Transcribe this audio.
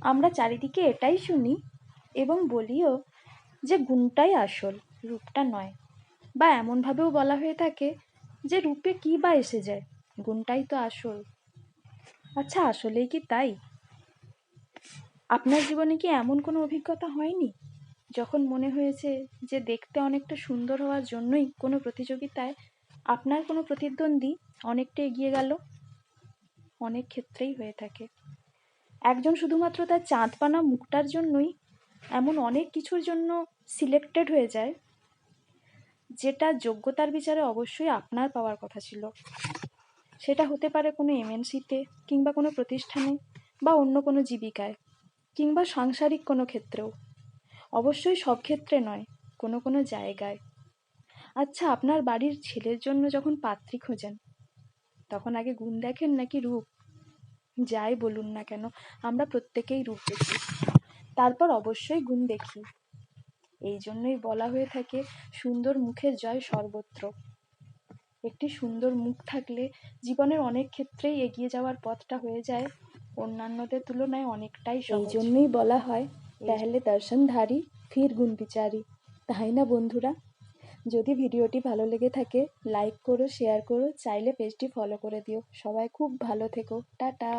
আমরা চারিদিকে এটাই শুনি এবং বলিও যে গুণটাই আসল, রূপটা নয়। বা এমনভাবেও বলা হয়ে থাকে যে রূপে কী বা এসে যায়, গুণটাই তো আসল। আচ্ছা, আসলেই কি তাই? আপনার জীবনে কি এমন কোনো অভিজ্ঞতা হয়নি যখন মনে হয়েছে যে দেখতে অনেকটা সুন্দর হওয়ার জন্যই কোনো প্রতিযোগিতায় আপনার কোনো প্রতিদ্বন্দ্বী অনেকটা এগিয়ে গেল? অনেক ক্ষেত্রেই হয়ে থাকে। একজন শুধুমাত্র তার চাঁদপানা মুখটার জন্যই এমন অনেক কিছুর জন্য সিলেক্টেড হয়ে যায়, যেটা যোগ্যতার বিচারে অবশ্যই আপনার পাওয়ার কথা ছিল। সেটা হতে পারে কোনো এমএনসিতে, কিংবা কোনো প্রতিষ্ঠানে, বা অন্য কোনো জীবিকায়, কিংবা সাংসারিক কোনো ক্ষেত্রেও। অবশ্যই সব ক্ষেত্রে নয়, কোনো কোনো জায়গায়। আচ্ছা, আপনার বাড়ির ছেলের জন্য যখন পাত্রী খোঁজেন, তখন আগে গুণ দেখেন নাকি রূপ? যাই বলুন না কেন, আমরা প্রত্যেকেই রূপ দেখি, তারপর অবশ্যই গুণ দেখি। এই জন্যই বলা হয়ে থাকে সুন্দর মুখের জয় সর্বত্র। একটি সুন্দর মুখ থাকলে জীবনের অনেক ক্ষেত্রেই এগিয়ে যাওয়ার পথটা হয়ে যায় অন্যান্যদের তুলনায় অনেকটাই সহজ। এই জন্যই বলা হয় পেহলে দর্শনধারী ফির গুণ বিচারি, তাই না বন্ধুরা? যদি ভিডিওটি ভালো লেগে থাকে, লাইক করো, শেয়ার করো, চাইলে পেজটি ফলো করে দিও। সবাই খুব ভালো থেকো, টাটা।